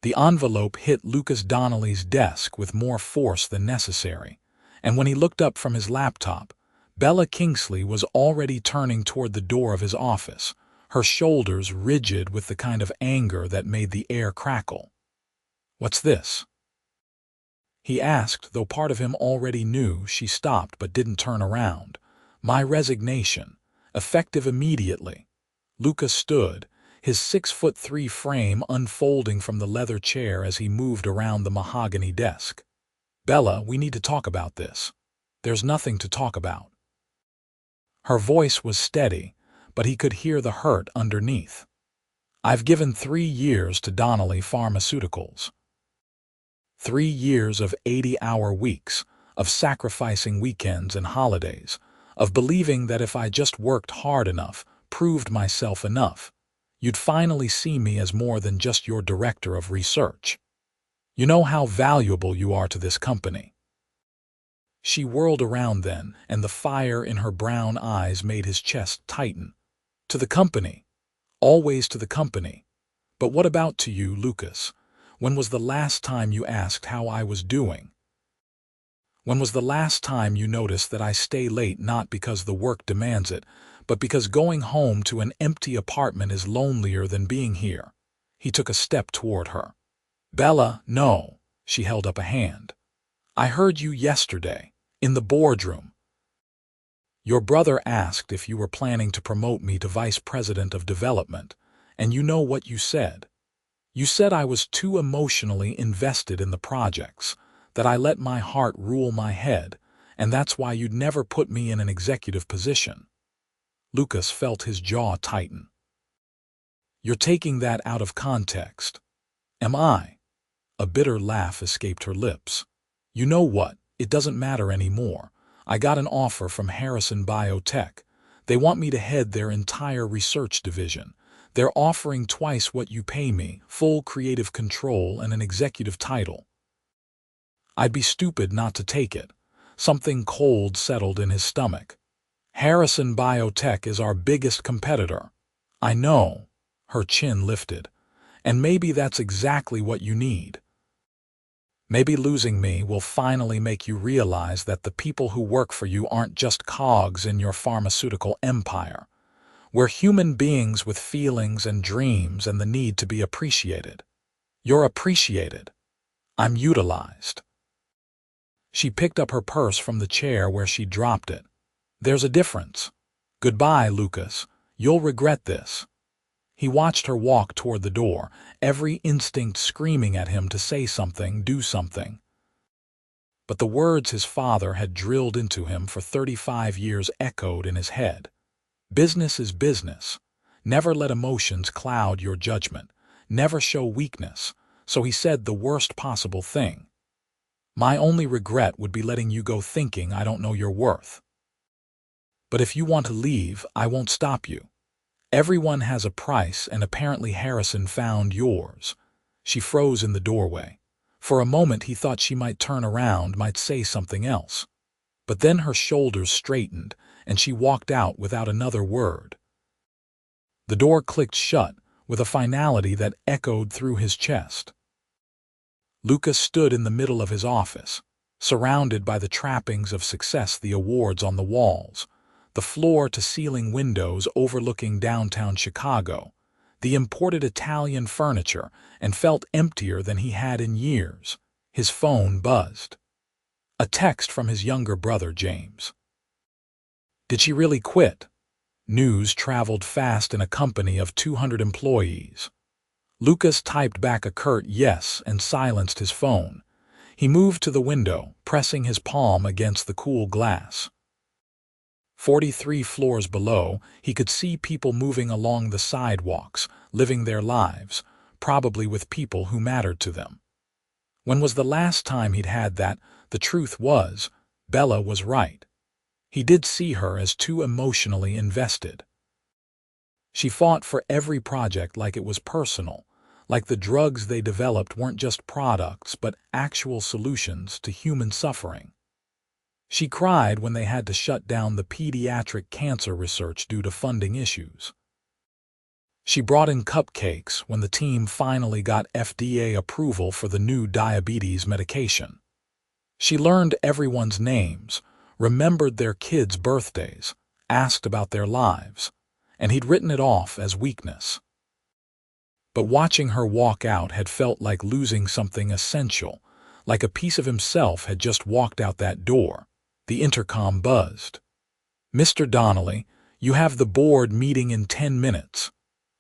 The envelope hit Lucas Donnelly's desk with more force than necessary, and when he looked up from his laptop, Bella Kingsley was already turning toward the door of his office, her shoulders rigid with the kind of anger that made the air crackle. "What's this?" he asked, though part of him already knew. She stopped but didn't turn around. "My resignation, effective immediately." Lucas stood, his 6'3" frame unfolding from the leather chair as he moved around the mahogany desk. "Bella, we need to talk about this." "There's nothing to talk about." Her voice was steady, but he could hear the hurt underneath. "I've given 3 years to Donnelly Pharmaceuticals. 3 years of 80-hour weeks, of sacrificing weekends and holidays, of believing that if I just worked hard enough, proved myself enough, you'd finally see me as more than just your director of research. You know how valuable you are to this company." She whirled around then, and the fire in her brown eyes made his chest tighten. "To the company. Always to the company. But what about to you, Lucas? When was the last time you asked how I was doing? When was the last time you noticed that I stay late not because the work demands it, but because going home to an empty apartment is lonelier than being here?" He took a step toward her. "Bella, no." She held up a hand. "I heard you yesterday, in the boardroom. Your brother asked if you were planning to promote me to Vice President of Development, and you know what you said. You said I was too emotionally invested in the projects, that I let my heart rule my head, and that's why you'd never put me in an executive position." Lucas felt his jaw tighten. "You're taking that out of context." "Am I?" A bitter laugh escaped her lips. "You know what? It doesn't matter anymore. I got an offer from Harrison Biotech. They want me to head their entire research division. They're offering twice what you pay me, full creative control and an executive title." I'd be stupid not to take it. Something cold settled in his stomach. "Harrison Biotech is our biggest competitor." "I know." Her chin lifted. "And maybe that's exactly what you need. Maybe losing me will finally make you realize that the people who work for you aren't just cogs in your pharmaceutical empire. We're human beings with feelings and dreams and the need to be appreciated. You're appreciated. I'm utilized." She picked up her purse from the chair where she dropped it. "There's a difference. Goodbye, Lucas. You'll regret this." He watched her walk toward the door, every instinct screaming at him to say something, do something. But the words his father had drilled into him for 35 years echoed in his head. Business is business. Never let emotions cloud your judgment. Never show weakness. So he said the worst possible thing. "My only regret would be letting you go thinking I don't know your worth. But if you want to leave, I won't stop you. Everyone has a price, and apparently Harrison found yours." She froze in the doorway. For a moment he thought she might turn around, might say something else. But then her shoulders straightened, and she walked out without another word. The door clicked shut, with a finality that echoed through his chest. Lucas stood in the middle of his office, surrounded by the trappings of success, the awards on the walls, the floor-to-ceiling windows overlooking downtown Chicago, the imported Italian furniture, and felt emptier than he had in years. His phone buzzed. A text from his younger brother, James. Did she really quit? News traveled fast in a company of 200 employees. Lucas typed back a curt yes and silenced his phone. He moved to the window, pressing his palm against the cool glass. 43 floors below, he could see people moving along the sidewalks, living their lives, probably with people who mattered to them. When was the last time he'd had that? The truth was, Bella was right. He did see her as too emotionally invested. She fought for every project like it was personal, like the drugs they developed weren't just products but actual solutions to human suffering. She cried when they had to shut down the pediatric cancer research due to funding issues. She brought in cupcakes when the team finally got FDA approval for the new diabetes medication. She learned everyone's names, remembered their kids' birthdays, asked about their lives, and he'd written it off as weakness. But watching her walk out had felt like losing something essential, like a piece of himself had just walked out that door. The intercom buzzed. "Mr. Donnelly, you have the board meeting in 10 minutes.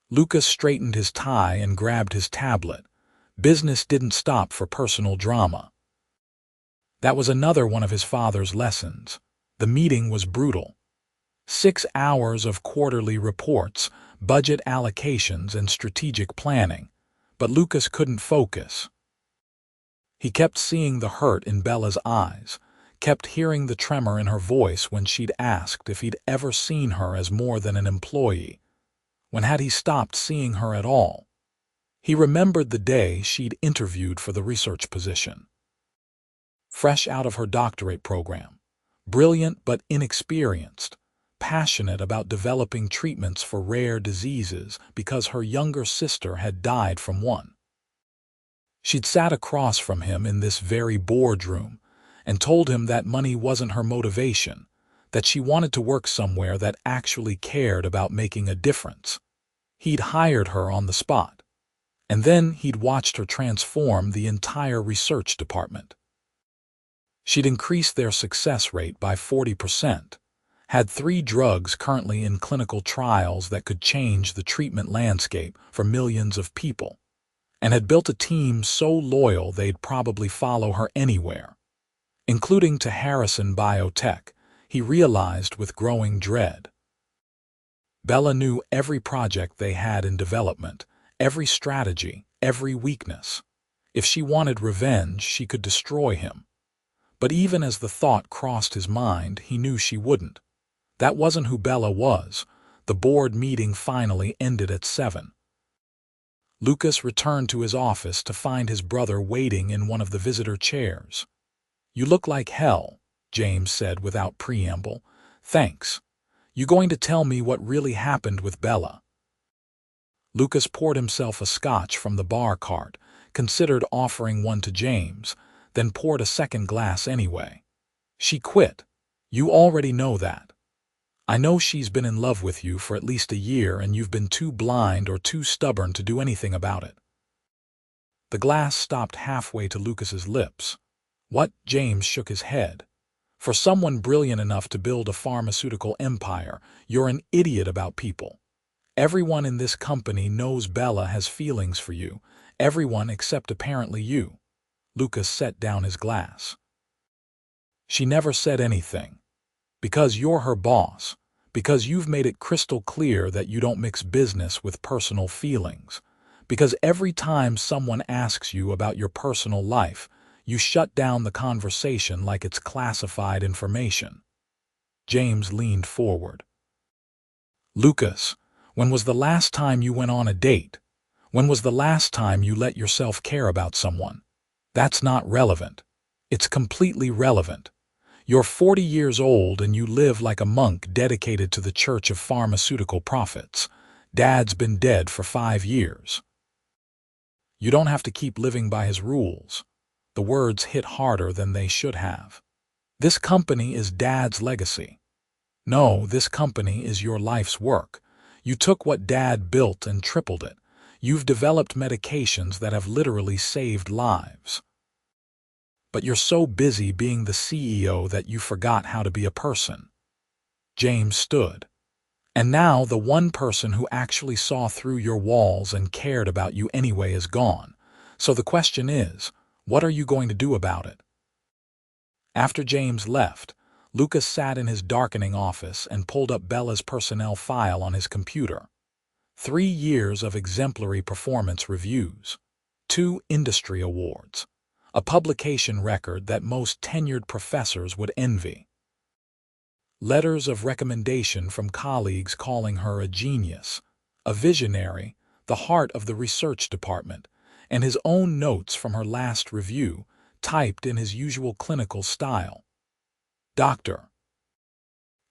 Lucas straightened his tie and grabbed his tablet. Business didn't stop for personal drama. That was another one of his father's lessons. The meeting was brutal. 6 hours of quarterly reports, budget allocations, and strategic planning. But Lucas couldn't focus. He kept seeing the hurt in Bella's eyes, kept hearing the tremor in her voice when she'd asked if he'd ever seen her as more than an employee. When had he stopped seeing her at all? He remembered the day she'd interviewed for the research position. Fresh out of her doctorate program, brilliant but inexperienced, passionate about developing treatments for rare diseases because her younger sister had died from one. She'd sat across from him in this very boardroom and told him that money wasn't her motivation, that she wanted to work somewhere that actually cared about making a difference. He'd hired her on the spot, and then he'd watched her transform the entire research department. She'd increased their success rate by 40%, had 3 drugs currently in clinical trials that could change the treatment landscape for millions of people, and had built a team so loyal they'd probably follow her anywhere, including to Harrison Biotech, he realized with growing dread. Bella knew every project they had in development, every strategy, every weakness. If she wanted revenge, she could destroy him. But even as the thought crossed his mind, he knew she wouldn't. That wasn't who Bella was. The board meeting finally ended at 7. Lucas returned to his office to find his brother waiting in one of the visitor chairs. "You look like hell," James said without preamble. "Thanks. You going to tell me what really happened with Bella?" Lucas poured himself a scotch from the bar cart, considered offering one to James, then poured a second glass anyway. "She quit. You already know that. I know she's been in love with you for at least a year and you've been too blind or too stubborn to do anything about it." The glass stopped halfway to Lucas's lips. "What?" James shook his head. "For someone brilliant enough to build a pharmaceutical empire, you're an idiot about people. Everyone in this company knows Bella has feelings for you, everyone except apparently you." Lucas set down his glass. "She never said anything. Because you're her boss, because you've made it crystal clear that you don't mix business with personal feelings, because every time someone asks you about your personal life, you shut down the conversation like it's classified information." James leaned forward. "Lucas, when was the last time you went on a date? When was the last time you let yourself care about someone? That's not relevant. It's completely relevant. You're 40 years old and you live like a monk dedicated to the church of pharmaceutical profits. Dad's been dead for 5 years. You don't have to keep living by his rules." The words hit harder than they should have. "This company is Dad's legacy. No, this company is your life's work. You took what Dad built and tripled it. You've developed medications that have literally saved lives. But you're so busy being the CEO that you forgot how to be a person." James stood. "And now the one person who actually saw through your walls and cared about you anyway is gone. So the question is, what are you going to do about it?" After James left, Lucas sat in his darkening office and pulled up Bella's personnel file on his computer. 3 years of exemplary performance reviews, 2 industry awards, a publication record that most tenured professors would envy. Letters of recommendation from colleagues calling her a genius, a visionary, the heart of the research department, and his own notes from her last review, typed in his usual clinical style. Dr.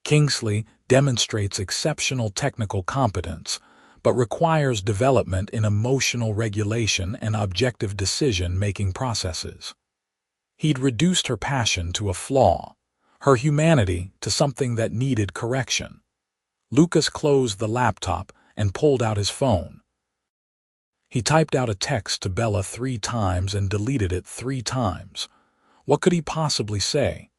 Kingsley demonstrates exceptional technical competence, but requires development in emotional regulation and objective decision-making processes. He'd reduced her passion to a flaw, her humanity to something that needed correction. Lucas closed the laptop and pulled out his phone. He typed out a text to Bella 3 times and deleted it 3 times. What could he possibly say?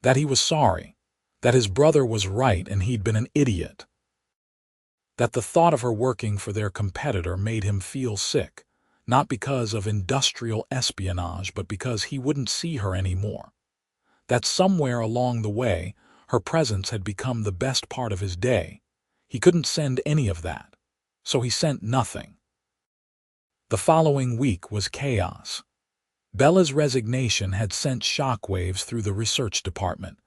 That he was sorry, that his brother was right and he'd been an idiot, that the thought of her working for their competitor made him feel sick, not because of industrial espionage but because he wouldn't see her anymore, that somewhere along the way her presence had become the best part of his day. He couldn't send any of that, so he sent nothing. The following week was chaos. Bella's resignation had sent shockwaves through the research department.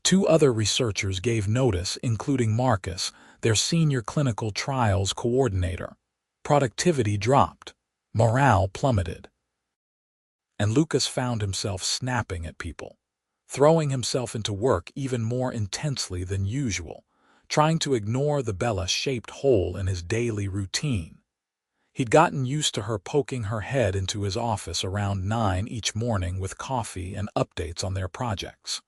2 other researchers gave notice, including Marcus, their senior clinical trials coordinator. Productivity dropped. Morale plummeted. And Lucas found himself snapping at people, throwing himself into work even more intensely than usual, trying to ignore the Bella-shaped hole in his daily routine. He'd gotten used to her poking her head into his office around 9 each morning with coffee and updates on their projects.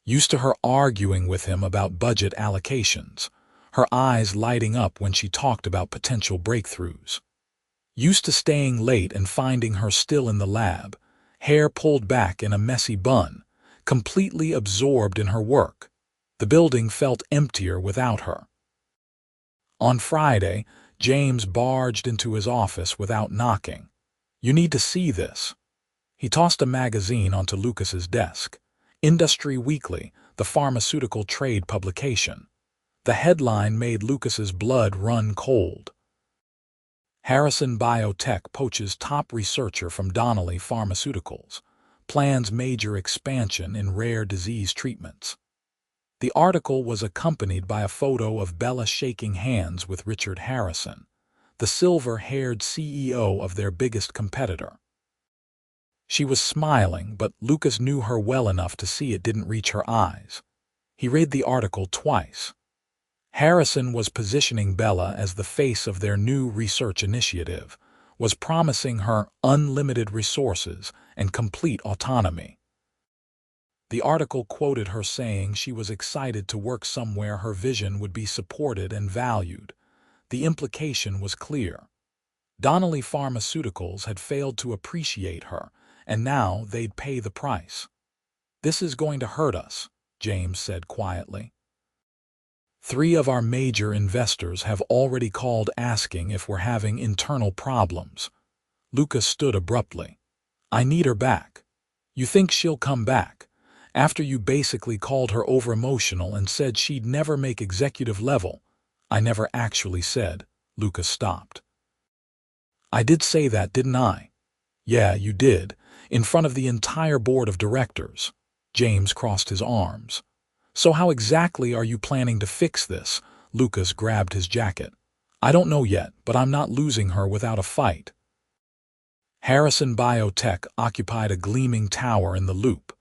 Used to her arguing with him about budget allocations, her eyes lighting up when she talked about potential breakthroughs. Used to staying late and finding her still in the lab, hair pulled back in a messy bun, completely absorbed in her work. The building felt emptier without her. On Friday, James barged into his office without knocking. "You need to see this." He tossed a magazine onto Lucas's desk. Industry Weekly, the pharmaceutical trade publication. The headline made Lucas's blood run cold. Harrison Biotech poaches top researcher from Donnelly Pharmaceuticals. Plans major expansion in rare disease treatments. The article was accompanied by a photo of Bella shaking hands with Richard Harrison, the silver-haired CEO of their biggest competitor. She was smiling, but Lucas knew her well enough to see it didn't reach her eyes. He read the article twice. Harrison was positioning Bella as the face of their new research initiative, was promising her unlimited resources and complete autonomy. The article quoted her saying she was excited to work somewhere her vision would be supported and valued. The implication was clear. Donnelly Pharmaceuticals had failed to appreciate her, and now they'd pay the price. "This is going to hurt us," James said quietly. "3 of our major investors have already called asking if we're having internal problems." Lucas stood abruptly. "I need her back." "You think she'll come back? After you basically called her over-emotional and said she'd never make executive level." "I never actually said." Lucas stopped. "I did say that, didn't I?" "Yeah, you did. In front of the entire board of directors." James crossed his arms. "So how exactly are you planning to fix this?" Lucas grabbed his jacket. "I don't know yet, but I'm not losing her without a fight." Harrison Biotech occupied a gleaming tower in the Loop,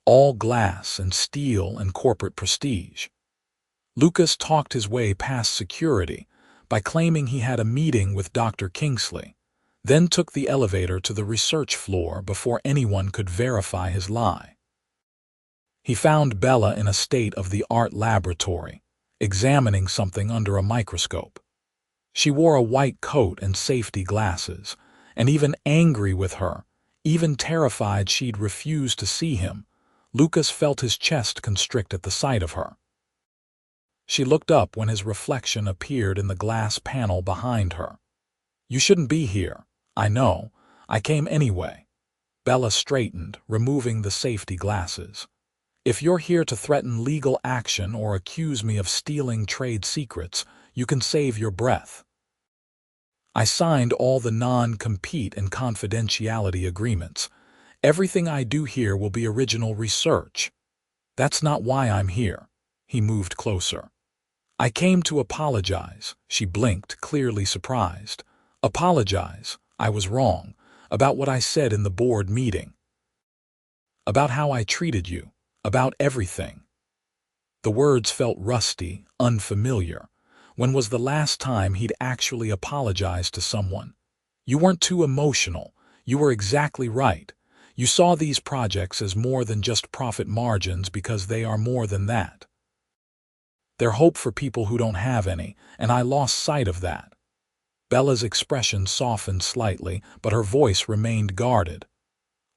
all glass and steel and corporate prestige. Lucas talked his way past security by claiming he had a meeting with Dr. Kingsley, then took the elevator to the research floor before anyone could verify his lie. He found Bella in a state-of-the-art laboratory, examining something under a microscope. She wore a white coat and safety glasses, and even angry with her, even terrified she'd refused to see him, Lucas felt his chest constrict at the sight of her. She looked up when his reflection appeared in the glass panel behind her. "You shouldn't be here." "I know. I came anyway." Bella straightened, removing the safety glasses. "If you're here to threaten legal action or accuse me of stealing trade secrets, you can save your breath. I signed all the non-compete and confidentiality agreements. Everything I do here will be original research." "That's not why I'm here." He moved closer. "I came to apologize." She blinked, clearly surprised. "Apologize. I was wrong. About what I said in the board meeting. About how I treated you. About everything." The words felt rusty, unfamiliar. When was the last time he'd actually apologized to someone? You weren't too emotional. You were exactly right. You saw these projects as more than just profit margins because they are more than that. They're hope for people who don't have any, and I lost sight of that. Bella's expression softened slightly, but her voice remained guarded.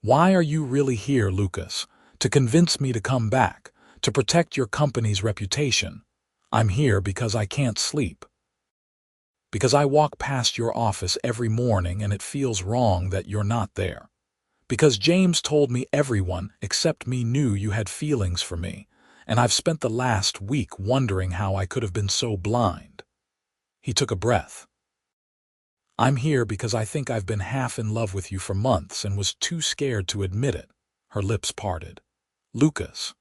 Why are you really here, Lucas? To convince me to come back, to protect your company's reputation. I'm here because I can't sleep. Because I walk past your office every morning and it feels wrong that you're not there. Because James told me everyone except me knew you had feelings for me, and I've spent the last week wondering how I could have been so blind. He took a breath. I'm here because I think I've been half in love with you for months and was too scared to admit it. Her lips parted. Lucas,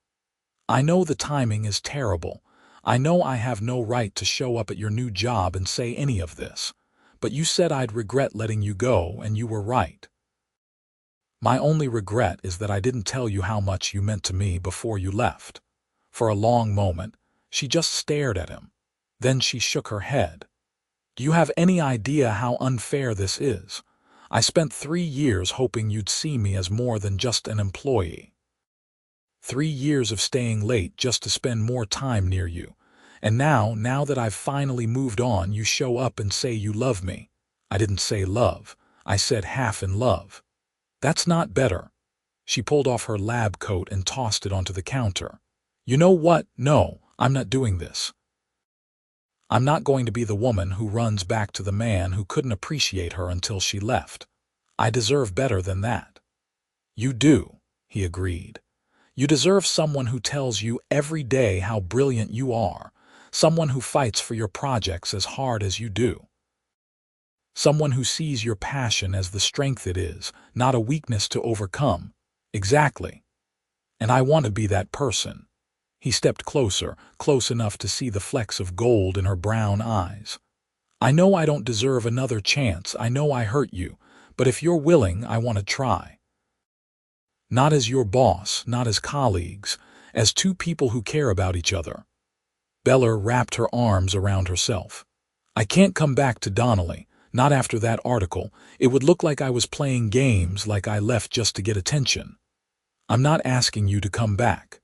I know the timing is terrible. I know I have no right to show up at your new job and say any of this, but you said I'd regret letting you go, and you were right. My only regret is that I didn't tell you how much you meant to me before you left. For a long moment, she just stared at him. Then she shook her head. Do you have any idea how unfair this is? I spent 3 years hoping you'd see me as more than just an employee. 3 years of staying late just to spend more time near you. And now that I've finally moved on, you show up and say you love me. I didn't say love. I said half in love. That's not better. She pulled off her lab coat and tossed it onto the counter. You know what? No, I'm not doing this. I'm not going to be the woman who runs back to the man who couldn't appreciate her until she left. I deserve better than that. You do, he agreed. You deserve someone who tells you every day how brilliant you are, someone who fights for your projects as hard as you do. Someone who sees your passion as the strength it is, not a weakness to overcome. Exactly. And I want to be that person. He stepped closer, close enough to see the flecks of gold in her brown eyes. I know I don't deserve another chance. I know I hurt you, but if you're willing, I want to try. Not as your boss, not as colleagues, as two people who care about each other. Bella wrapped her arms around herself. I can't come back to Donnelly, not after that article. It would look like I was playing games, like I left just to get attention. I'm not asking you to come back.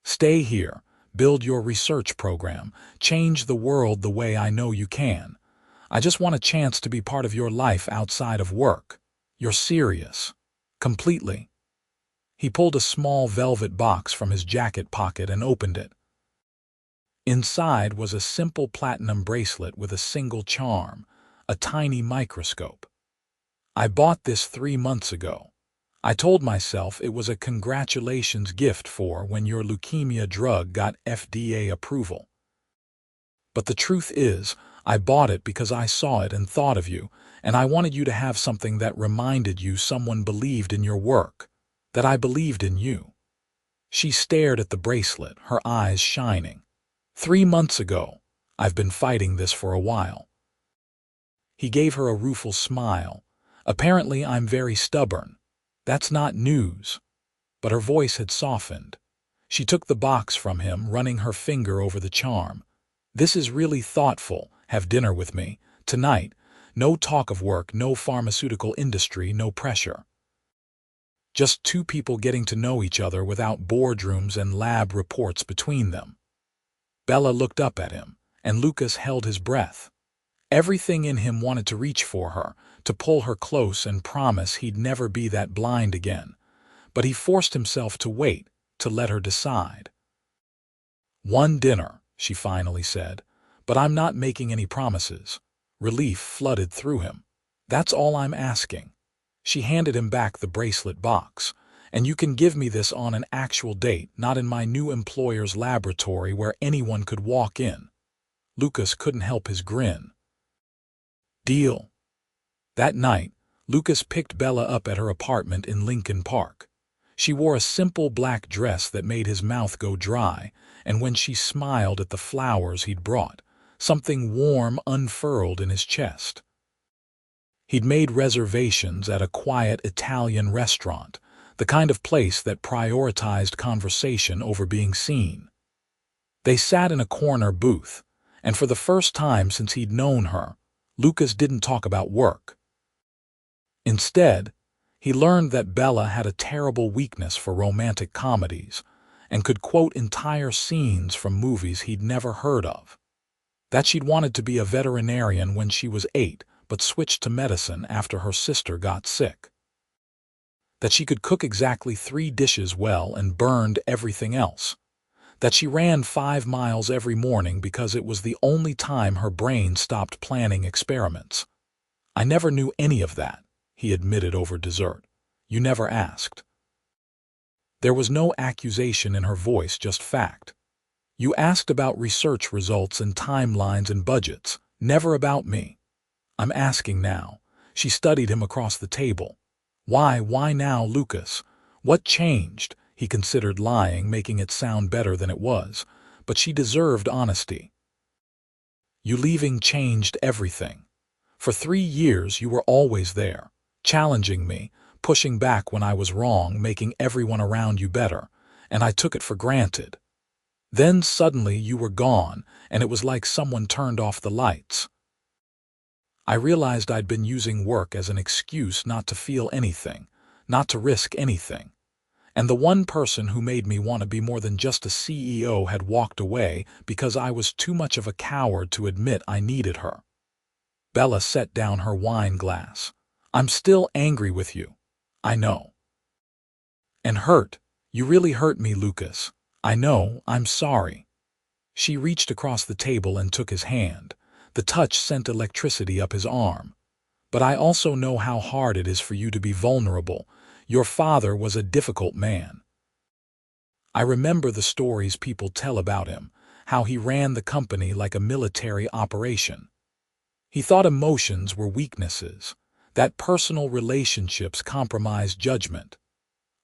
Stay here, build your research program, change the world the way I know you can. I just want a chance to be part of your life outside of work. You're serious. Completely. He pulled a small velvet box from his jacket pocket and opened it. Inside was a simple platinum bracelet with a single charm, a tiny microscope. I bought this 3 months ago. I told myself it was a congratulations gift for when your leukemia drug got FDA approval. But the truth is, I bought it because I saw it and thought of you, and I wanted you to have something that reminded you someone believed in your work, that I believed in you. She stared at the bracelet, her eyes shining. 3 months ago. I've been fighting this for a while. He gave her a rueful smile. Apparently I'm very stubborn. That's not news. But her voice had softened. She took the box from him, running her finger over the charm. This is really thoughtful. Have dinner with me. Tonight. No talk of work, no pharmaceutical industry, no pressure. Just two people getting to know each other without boardrooms and lab reports between them. Bella looked up at him, and Lucas held his breath. Everything in him wanted to reach for her, to pull her close and promise he'd never be that blind again. But he forced himself to wait, to let her decide. One dinner, she finally said, but I'm not making any promises. Relief flooded through him. That's all I'm asking. She handed him back the bracelet box. And you can give me this on an actual date, not in my new employer's laboratory where anyone could walk in. Lucas couldn't help his grin. Deal. That night, Lucas picked Bella up at her apartment in Lincoln Park. She wore a simple black dress that made his mouth go dry, and when she smiled at the flowers he'd brought, something warm unfurled in his chest. He'd made reservations at a quiet Italian restaurant, the kind of place that prioritized conversation over being seen. They sat in a corner booth, And for the first time since he'd known her, Lucas didn't talk about work. Instead, he learned that Bella had a terrible weakness for romantic comedies and could quote entire scenes from movies he'd never heard of. That she'd wanted to be a veterinarian when she was 8, but switched to medicine after her sister got sick. That she could cook exactly 3 dishes well and burned everything else. That she ran 5 miles every morning because it was the only time her brain stopped planning experiments. "I never knew any of that," he admitted over dessert. "You never asked." There was no accusation in her voice, just fact. "You asked about research results and timelines and budgets, never about me." "I'm asking now." She studied him across the table. Why now, Lucas? What changed?" He considered lying, making it sound better than it was, but she deserved honesty. "You leaving changed everything. For 3 years you were always there, challenging me, pushing back when I was wrong, making everyone around you better, and I took it for granted. Then suddenly you were gone, and it was like someone turned off the lights. I realized I'd been using work as an excuse not to feel anything, not to risk anything. And the one person who made me want to be more than just a CEO had walked away because I was too much of a coward to admit I needed her." Bella set down her wine glass. "I'm still angry with you. I know. And hurt. You really hurt me, Lucas. I know, I'm sorry." She reached across the table and took his hand. The touch sent electricity up his arm. "But I also know how hard it is for you to be vulnerable. Your father was a difficult man. I remember the stories people tell about him, how he ran the company like a military operation. He thought emotions were weaknesses, that personal relationships compromised judgment."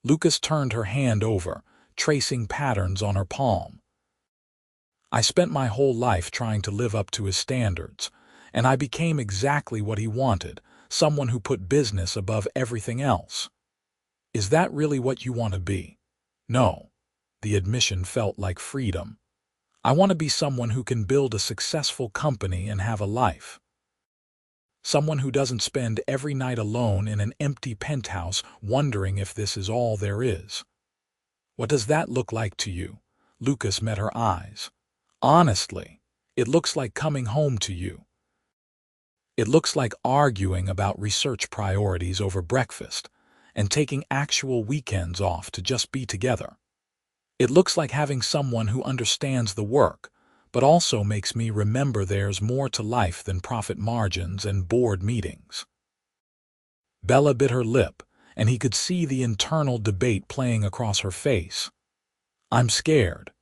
Lucas turned her hand over, tracing patterns on her palm. "I spent my whole life trying to live up to his standards, and I became exactly what he wanted, someone who put business above everything else." "Is that really what you want to be?" "No." The admission felt like freedom. "I want to be someone who can build a successful company and have a life. Someone who doesn't spend every night alone in an empty penthouse wondering if this is all there is." "What does that look like to you?" Lucas met her eyes. "Honestly, it looks like coming home to you. It looks like arguing about research priorities over breakfast and taking actual weekends off to just be together. It looks like having someone who understands the work, but also makes me remember there's more to life than profit margins and board meetings." Bella bit her lip, and he could see the internal debate playing across her face. "I'm scared.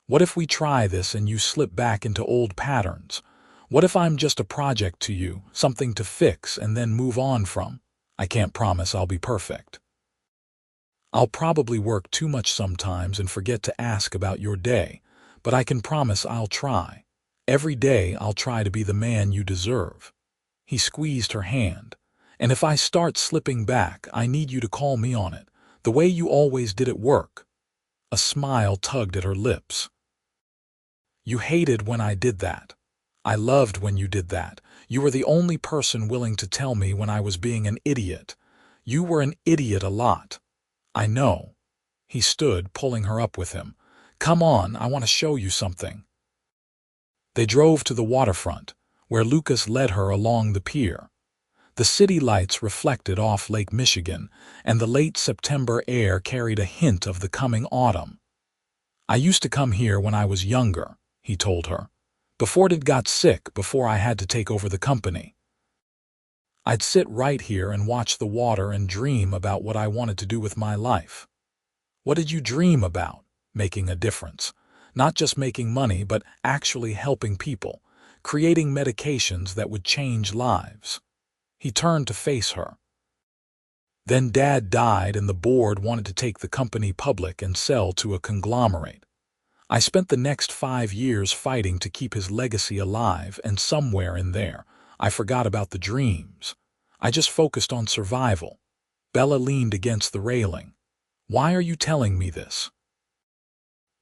What if we try this and you slip back into old patterns? What if I'm just a project to you, something to fix and then move on from? I can't promise I'll be perfect. I'll probably work too much sometimes and forget to ask about your day, but I can promise I'll try. Every day I'll try to be the man you deserve." He squeezed her hand. "And if I start slipping back, I need you to call me on it, the way you always did at work." A smile tugged at her lips. "You hated when I did that. I loved when you did that. You were the only person willing to tell me when I was being an idiot. You were an idiot a lot." "I know." He stood, pulling her up with him. "Come on, I want to show you something." They drove to the waterfront, where Lucas led her along the pier. The city lights reflected off Lake Michigan, and the late September air carried a hint of the coming autumn. "I used to come here when I was younger," he told her. "Before Dad got sick, before I had to take over the company. I'd sit right here and watch the water and dream about what I wanted to do with my life." "What did you dream about?" "Making a difference. Not just making money, but actually helping people, creating medications that would change lives." He turned to face her. "Then Dad died and the board wanted to take the company public and sell to a conglomerate. I spent the next 5 years fighting to keep his legacy alive, and somewhere in there, I forgot about the dreams. I just focused on survival." Bella leaned against the railing. "Why are you telling me this?"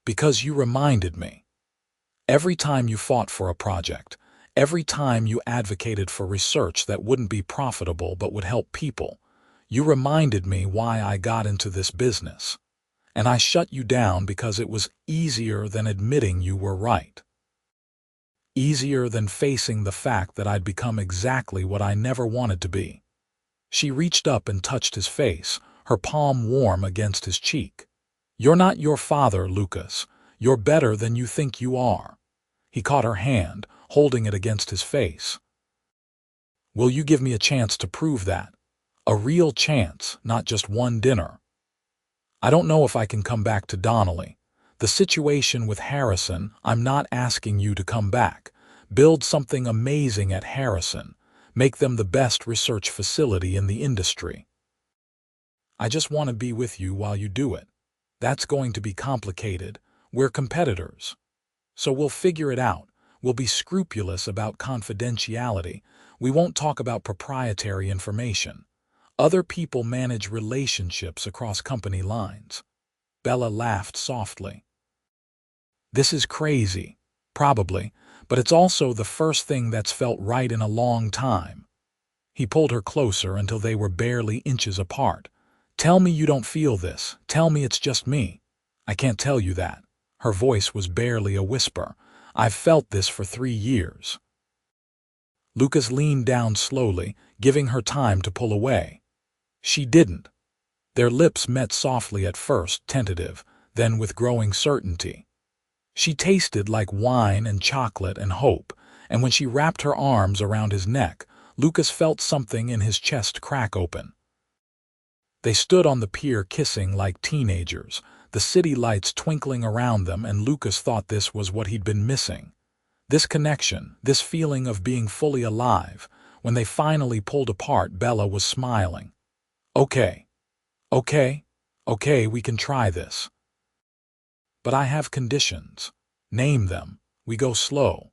"Because you reminded me." Every time you fought for a project, every time you advocated for research that wouldn't be profitable but would help people, you reminded me why I got into this business. And I shut you down because it was easier than admitting you were right. Easier than facing the fact that I'd become exactly what I never wanted to be. She reached up and touched his face, her palm warm against his cheek. You're not your father, Lucas. You're better than you think you are. He caught her hand, holding it against his face. Will you give me a chance to prove that? A real chance, not just one dinner. I don't know if I can come back to Donnelly. The situation with Harrison, I'm not asking you to come back. Build something amazing at Harrison. Make them the best research facility in the industry. I just want to be with you while you do it. That's going to be complicated. We're competitors. So we'll figure it out. We'll be scrupulous about confidentiality. We won't talk about proprietary information. Other people manage relationships across company lines. Bella laughed softly. This is crazy, probably, but it's also the first thing that's felt right in a long time. He pulled her closer until they were barely inches apart. Tell me you don't feel this. Tell me it's just me. I can't tell you that. Her voice was barely a whisper. I've felt this for 3 years. Lucas leaned down slowly, giving her time to pull away. She didn't. Their lips met softly at first, tentative, then with growing certainty. She tasted like wine and chocolate and hope, and when she wrapped her arms around his neck, Lucas felt something in his chest crack open. They stood on the pier kissing like teenagers, the city lights twinkling around them, and Lucas thought this was what he'd been missing. This connection, this feeling of being fully alive. When they finally pulled apart, Bella was smiling. Okay, we can try this. But I have conditions. Name them. We go slow.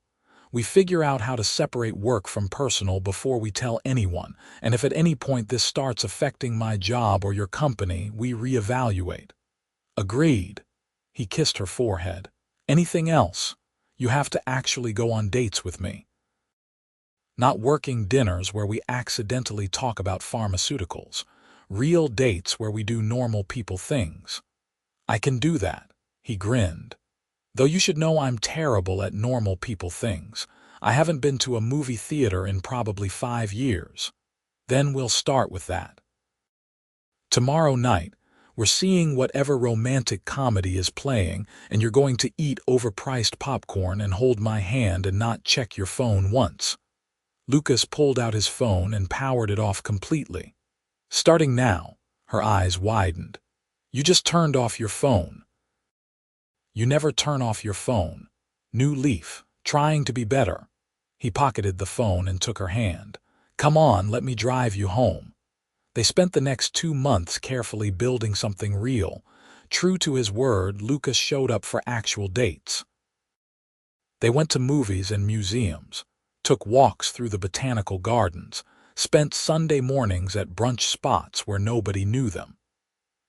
We figure out how to separate work from personal before we tell anyone, and if at any point this starts affecting my job or your company, we reevaluate. Agreed. He kissed her forehead. Anything else? You have to actually go on dates with me. Not working dinners where we accidentally talk about pharmaceuticals. Real dates where we do normal people things. I can do that. He grinned. Though you should know I'm terrible at normal people things. I haven't been to a movie theater in probably 5 years. Then we'll start with that. Tomorrow night, we're seeing whatever romantic comedy is playing, and you're going to eat overpriced popcorn and hold my hand and not check your phone once. Lucas pulled out his phone and powered it off completely. Starting now, her eyes widened. You just turned off your phone. You never turn off your phone. New leaf, trying to be better. He pocketed the phone and took her hand. Come on, let me drive you home. They spent the next 2 months carefully building something real. True to his word, Lucas showed up for actual dates. They went to movies and museums, took walks through the botanical gardens, spent Sunday mornings at brunch spots where nobody knew them.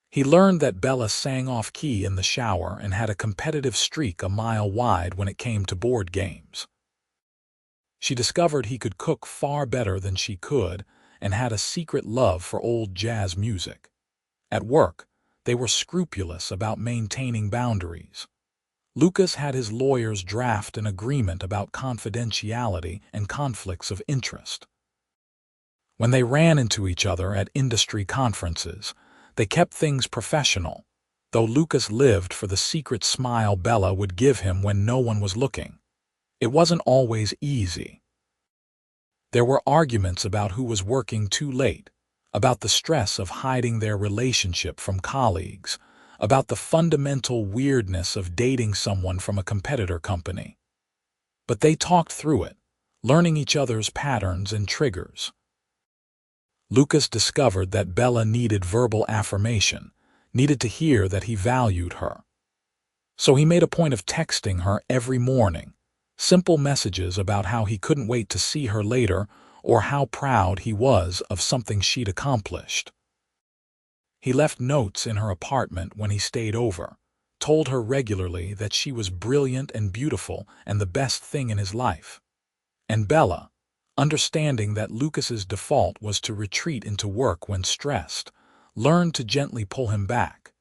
He learned that Bella sang off-key in the shower and had a competitive streak a mile wide when it came to board games. She discovered he could cook far better than she could and had a secret love for old jazz music. At work, they were scrupulous about maintaining boundaries. Lucas had his lawyers draft an agreement about confidentiality and conflicts of interest. When they ran into each other at industry conferences, they kept things professional, though Lucas lived for the secret smile Bella would give him when no one was looking. It wasn't always easy. There were arguments about who was working too late, about the stress of hiding their relationship from colleagues, about the fundamental weirdness of dating someone from a competitor company. But they talked through it, learning each other's patterns and triggers. Lucas discovered that Bella needed verbal affirmation, needed to hear that he valued her. So he made a point of texting her every morning, simple messages about how he couldn't wait to see her later or how proud he was of something she'd accomplished. He left notes in her apartment when he stayed over, told her regularly that she was brilliant and beautiful and the best thing in his life. And Bella, understanding that Lucas's default was to retreat into work when stressed, learned to gently pull him back.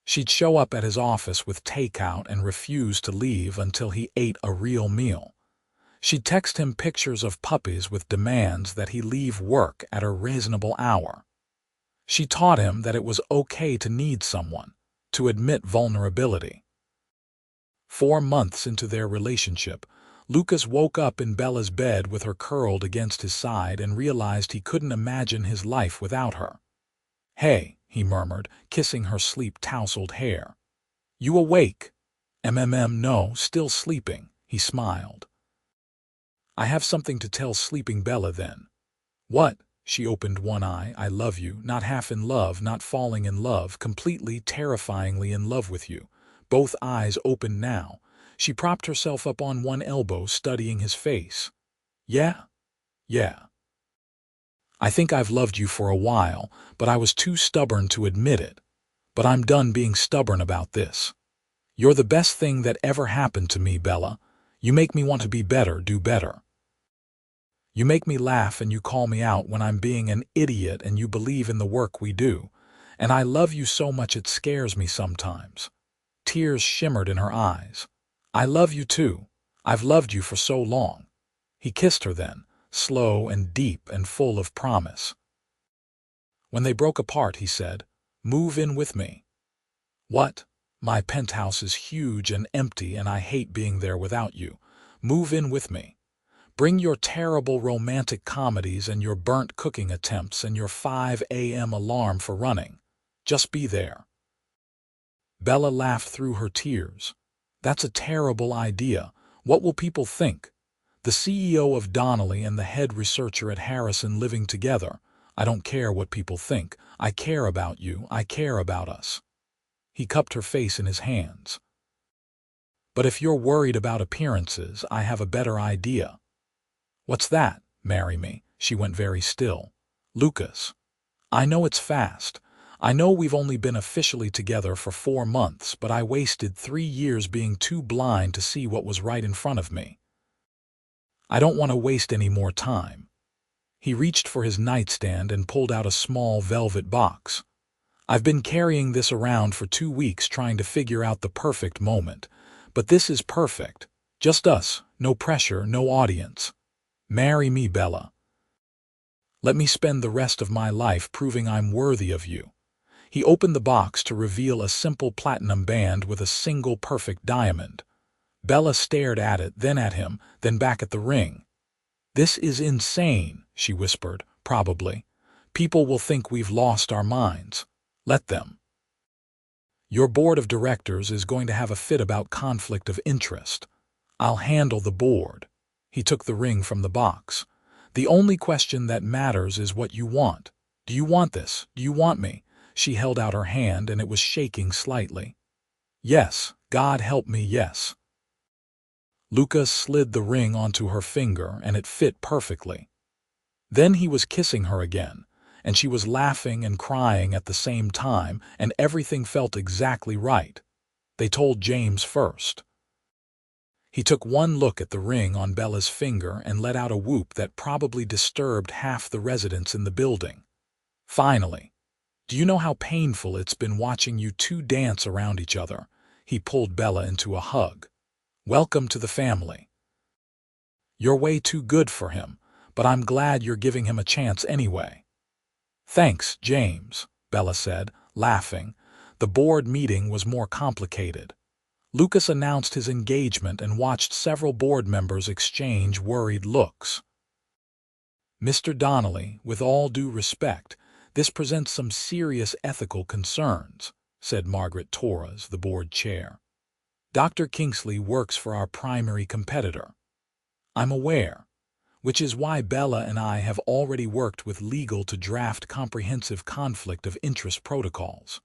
She'd show up at his office with takeout and refuse to leave until he ate a real meal. She'd text him pictures of puppies with demands that he leave work at a reasonable hour. She taught him that it was okay to need someone, to admit vulnerability. 4 months into their relationship, Lucas woke up in Bella's bed with her curled against his side and realized he couldn't imagine his life without her. "Hey," he murmured, kissing her sleep-tousled hair. "You awake?" No, still sleeping," he smiled. "I have something to tell sleeping Bella then." "What?" She opened one eye. "I love you, not half in love, not falling in love, completely, terrifyingly in love with you." Both eyes open now. She propped herself up on one elbow, studying his face. "Yeah? Yeah. I think I've loved you for a while, but I was too stubborn to admit it. But I'm done being stubborn about this. You're the best thing that ever happened to me, Bella. You make me want to be better, do better. You make me laugh and you call me out when I'm being an idiot and you believe in the work we do. And I love you so much it scares me sometimes." Tears shimmered in her eyes. "I love you too. I've loved you for so long." He kissed her then, slow and deep and full of promise. When they broke apart, he said, "Move in with me." "What? My penthouse is huge and empty and I hate being there without you. Move in with me. Bring your terrible romantic comedies and your burnt cooking attempts and your 5 a.m. alarm for running. Just be there." Bella laughed through her tears. "That's a terrible idea. What will people think? The CEO of Donnelly and the head researcher at Harrison living together. I don't care what people think. I care about you. I care about us." He cupped her face in his hands. "But if you're worried about appearances, I have a better idea." "What's that?" "Marry me." She went very still. "Lucas, I know it's fast. I know we've only been officially together for 4 months, but I wasted 3 years being too blind to see what was right in front of me. I don't want to waste any more time." He reached for his nightstand and pulled out a small velvet box. "I've been carrying this around for 2 weeks trying to figure out the perfect moment. But this is perfect. Just us, no pressure, no audience. Marry me, Bella. Let me spend the rest of my life proving I'm worthy of you." He opened the box to reveal a simple platinum band with a single perfect diamond. Bella stared at it, then at him, then back at the ring. "This is insane," she whispered. "Probably. People will think we've lost our minds. Let them. Your board of directors is going to have a fit about conflict of interest. I'll handle the board." He took the ring from the box. "The only question that matters is what you want. Do you want this? Do you want me?" She held out her hand and it was shaking slightly. "Yes, God help me, yes." Lucas slid the ring onto her finger and it fit perfectly. Then he was kissing her again, and she was laughing and crying at the same time, and everything felt exactly right. They told James first. He took one look at the ring on Bella's finger and let out a whoop that probably disturbed half the residents in the building. "Finally. Do you know how painful it's been watching you two dance around each other?" He pulled Bella into a hug. "Welcome to the family. You're way too good for him, but I'm glad you're giving him a chance anyway." "Thanks, James," Bella said, laughing. The board meeting was more complicated. Lucas announced his engagement and watched several board members exchange worried looks. "Mr. Donnelly, with all due respect, this presents some serious ethical concerns," said Margaret Torres, the board chair. "Dr. Kingsley works for our primary competitor." "I'm aware, which is why Bella and I have already worked with legal to draft comprehensive conflict of interest protocols.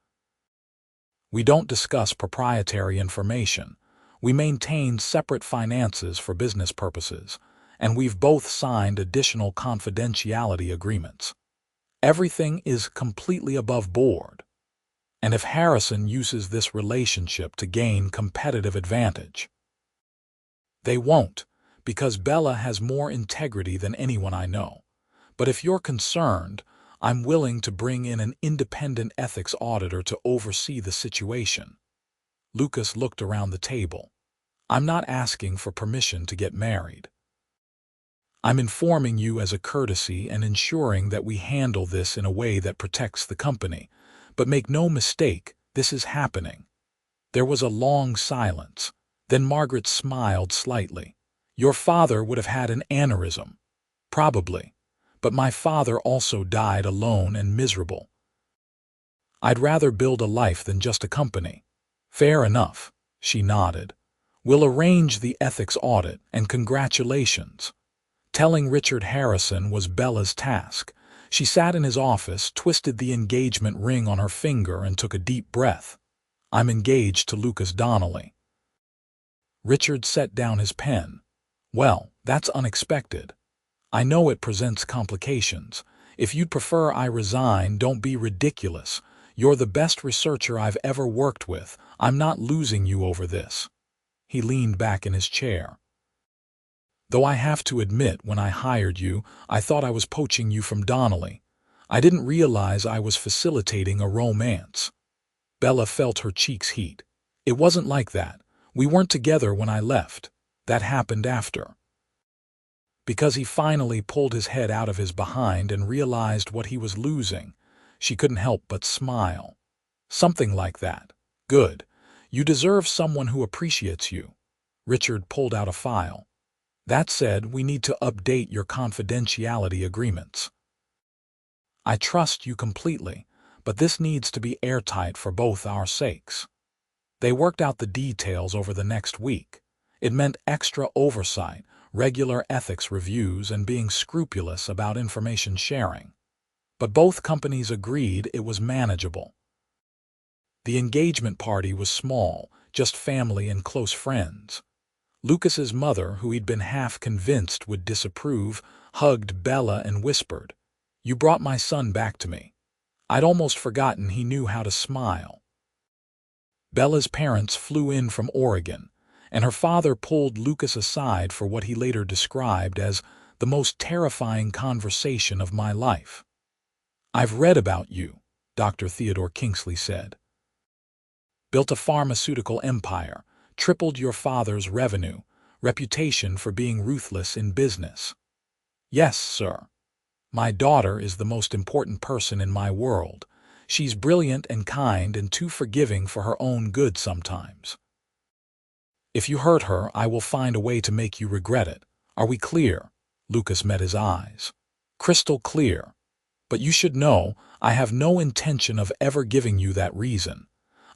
We don't discuss proprietary information. We maintain separate finances for business purposes, and we've both signed additional confidentiality agreements. Everything is completely above board." And if Harrison uses this relationship to gain competitive advantage, they won't, because Bella has more integrity than anyone I know. But if you're concerned, I'm willing to bring in an independent ethics auditor to oversee the situation. Lucas looked around the table. I'm not asking for permission to get married. I'm informing you as a courtesy and ensuring that we handle this in a way that protects the company. But make no mistake, this is happening. There was a long silence. Then Margaret smiled slightly. Your father would have had an aneurysm. Probably. But my father also died alone and miserable. I'd rather build a life than just a company. Fair enough, she nodded. We'll arrange the ethics audit, and congratulations. Telling Richard Harrison was Bella's task. She sat in his office, twisted the engagement ring on her finger, and took a deep breath. I'm engaged to Lucas Donnelly. Richard set down his pen. Well, that's unexpected. I know it presents complications. If you'd prefer I resign, don't be ridiculous. You're the best researcher I've ever worked with. I'm not losing you over this. He leaned back in his chair. Though I have to admit, when I hired you, I thought I was poaching you from Donnelly. I didn't realize I was facilitating a romance. Bella felt her cheeks heat. It wasn't like that. We weren't together when I left. That happened after. Because he finally pulled his head out of his behind and realized what he was losing, she couldn't help but smile. Something like that. Good. You deserve someone who appreciates you. Richard pulled out a file. That said, we need to update your confidentiality agreements. I trust you completely, but this needs to be airtight for both our sakes. They worked out the details over the next week. It meant extra oversight, regular ethics reviews, and being scrupulous about information sharing. But both companies agreed it was manageable. The engagement party was small, just family and close friends. Lucas's mother, who he'd been half convinced would disapprove, hugged Bella and whispered, "You brought my son back to me." I'd almost forgotten he knew how to smile. Bella's parents flew in from Oregon, and her father pulled Lucas aside for what he later described as the most terrifying conversation of my life. "I've read about you," Dr. Theodore Kingsley said. "Built a pharmaceutical empire, tripled your father's revenue, reputation for being ruthless in business." "Yes, sir. My daughter is the most important person in my world. She's brilliant and kind and too forgiving for her own good sometimes. If you hurt her, I will find a way to make you regret it. Are we clear?" Lucas met his eyes. "Crystal clear. But you should know, I have no intention of ever giving you that reason.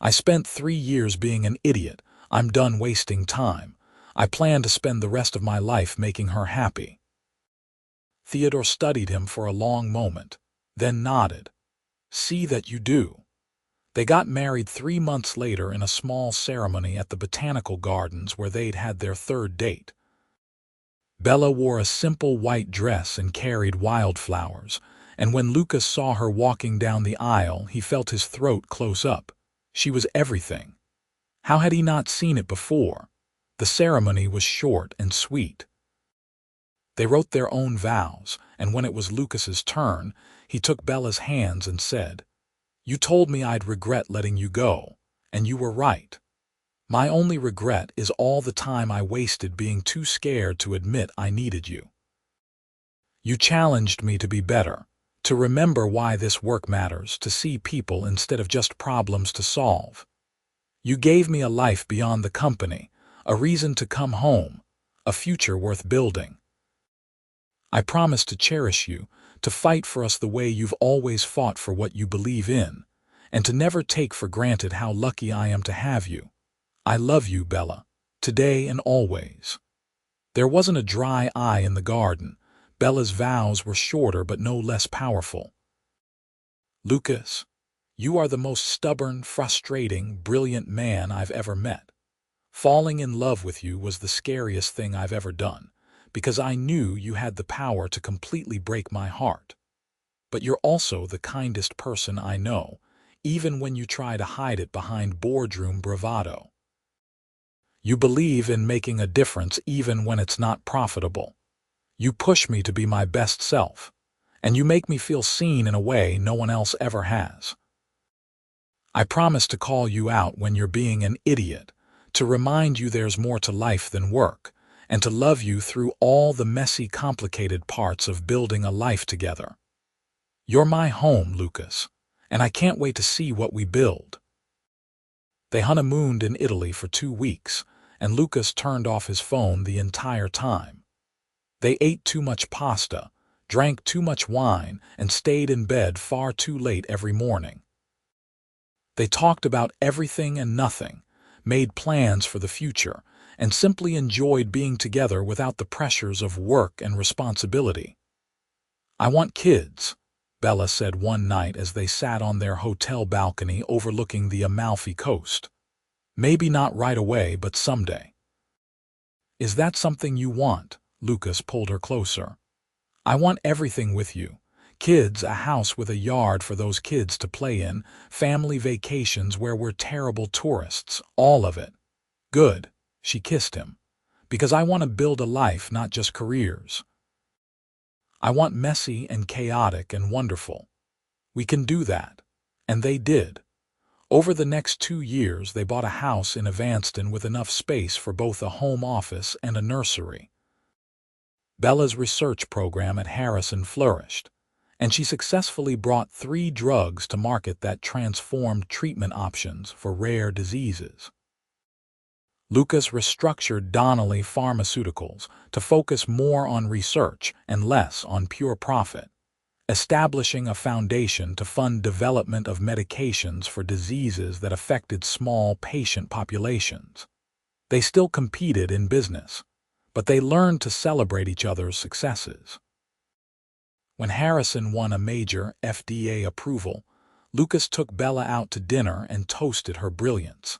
I spent 3 years being an idiot. I'm done wasting time. I plan to spend the rest of my life making her happy." Theodore studied him for a long moment, then nodded. "See that you do." They got married 3 months later in a small ceremony at the Botanical Gardens where they'd had their third date. Bella wore a simple white dress and carried wildflowers, and when Lucas saw her walking down the aisle, he felt his throat close up. She was everything. How had he not seen it before? The ceremony was short and sweet. They wrote their own vows, and when it was Lucas's turn, he took Bella's hands and said, "You told me I'd regret letting you go, and you were right. My only regret is all the time I wasted being too scared to admit I needed you. You challenged me to be better, to remember why this work matters, to see people instead of just problems to solve. You gave me a life beyond the company, a reason to come home, a future worth building. I promise to cherish you, to fight for us the way you've always fought for what you believe in, and to never take for granted how lucky I am to have you. I love you, Bella, today and always." There wasn't a dry eye in the garden. Bella's vows were shorter but no less powerful. "Lucas, you are the most stubborn, frustrating, brilliant man I've ever met. Falling in love with you was the scariest thing I've ever done, because I knew you had the power to completely break my heart. But you're also the kindest person I know, even when you try to hide it behind boardroom bravado. You believe in making a difference even when it's not profitable. You push me to be my best self, and you make me feel seen in a way no one else ever has. I promise to call you out when you're being an idiot, to remind you there's more to life than work, and to love you through all the messy, complicated parts of building a life together. You're my home, Lucas, and I can't wait to see what we build. They honeymooned in Italy for 2 weeks, and Lucas turned off his phone the entire time. They ate too much pasta, drank too much wine, and stayed in bed far too late every morning. They talked about everything and nothing, made plans for the future, and simply enjoyed being together without the pressures of work and responsibility. "I want kids," Bella said one night as they sat on their hotel balcony overlooking the Amalfi Coast. "Maybe not right away, but someday." "Is that something you want?" Lucas pulled her closer. "I want everything with you. Kids, a house with a yard for those kids to play in, family vacations where we're terrible tourists, all of it." "Good," she kissed him, "because I want to build a life, not just careers. I want messy and chaotic and wonderful. We can do that." And they did. Over the next 2 years, they bought a house in Evanston with enough space for both a home office and a nursery. Bella's research program at Harrison flourished, and she successfully brought 3 drugs to market that transformed treatment options for rare diseases. Lucas restructured Donnelly Pharmaceuticals to focus more on research and less on pure profit, establishing a foundation to fund development of medications for diseases that affected small patient populations. They still competed in business, but they learned to celebrate each other's successes. When Harrison won a major FDA approval, Lucas took Bella out to dinner and toasted her brilliance.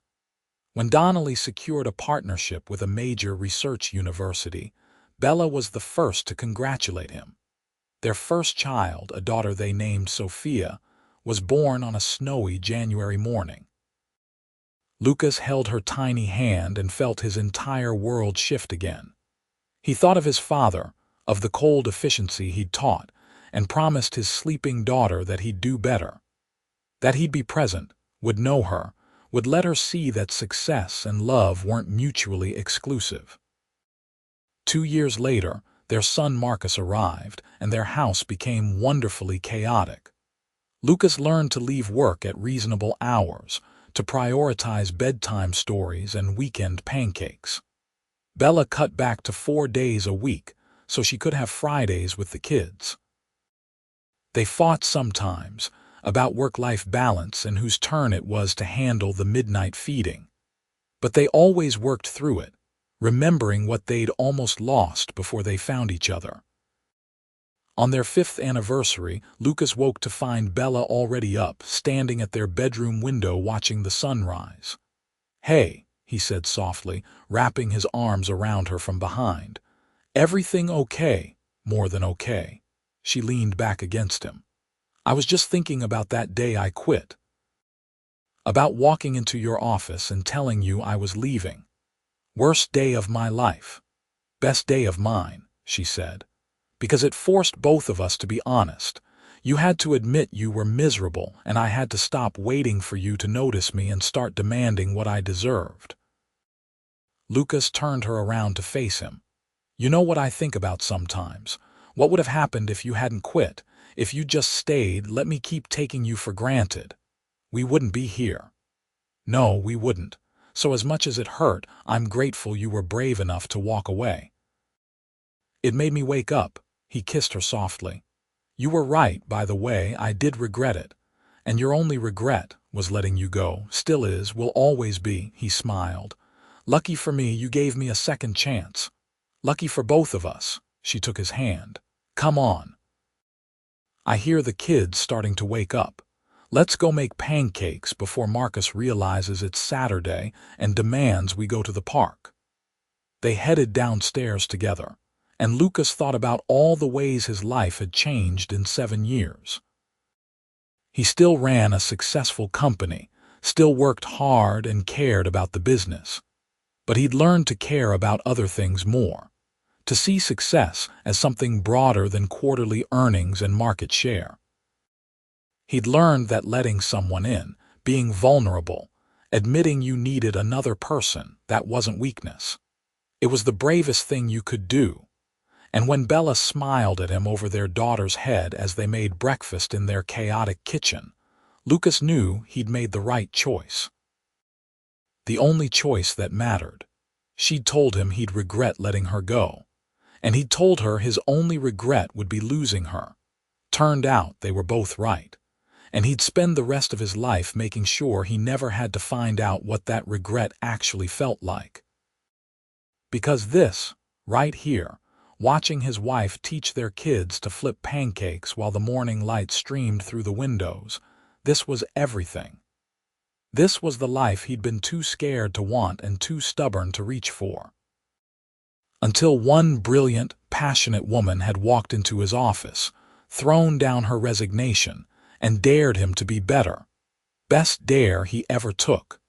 When Donnelly secured a partnership with a major research university, Bella was the first to congratulate him. Their first child, a daughter they named Sophia, was born on a snowy January morning. Lucas held her tiny hand and felt his entire world shift again. He thought of his father, of the cold efficiency he'd taught, and promised his sleeping daughter that he'd do better. That he'd be present, would know her, would let her see that success and love weren't mutually exclusive. 2 years later, their son Marcus arrived, and their house became wonderfully chaotic. Lucas learned to leave work at reasonable hours, to prioritize bedtime stories and weekend pancakes. Bella cut back to 4 days a week, so she could have Fridays with the kids. They fought sometimes about work-life balance and whose turn it was to handle the midnight feeding. But they always worked through it, remembering what they'd almost lost before they found each other. On their 5th anniversary, Lucas woke to find Bella already up, standing at their bedroom window watching the sunrise. "Hey," he said softly, wrapping his arms around her from behind. "Everything okay?" "More than okay." She leaned back against him. "I was just thinking about that day I quit. About walking into your office and telling you I was leaving. Worst day of my life. Best day of mine," she said. "Because it forced both of us to be honest. You had to admit you were miserable, and I had to stop waiting for you to notice me and start demanding what I deserved." Lucas turned her around to face him. "You know what I think about sometimes? What would have happened if you hadn't quit? If you just stayed, let me keep taking you for granted? We wouldn't be here." "No, we wouldn't. So as much as it hurt, I'm grateful you were brave enough to walk away." "It made me wake up," he kissed her softly. "You were right, by the way, I did regret it. And your only regret was letting you go, still is, will always be," he smiled. "Lucky for me you gave me a second chance. Lucky for both of us." She took his hand. "Come on. I hear the kids starting to wake up. Let's go make pancakes before Marcus realizes it's Saturday and demands we go to the park." They headed downstairs together, and Lucas thought about all the ways his life had changed in 7 years. He still ran a successful company, still worked hard and cared about the business. But he'd learned to care about other things more, to see success as something broader than quarterly earnings and market share. He'd learned that letting someone in, being vulnerable, admitting you needed another person, that wasn't weakness. It was the bravest thing you could do. And when Bella smiled at him over their daughter's head as they made breakfast in their chaotic kitchen, Lucas knew he'd made the right choice. The only choice that mattered. She'd told him he'd regret letting her go, and he'd told her his only regret would be losing her. Turned out they were both right, and he'd spend the rest of his life making sure he never had to find out what that regret actually felt like. Because this, right here, watching his wife teach their kids to flip pancakes while the morning light streamed through the windows, this was everything. This was the life he'd been too scared to want and too stubborn to reach for. Until one brilliant, passionate woman had walked into his office, thrown down her resignation, and dared him to be better. Best dare he ever took.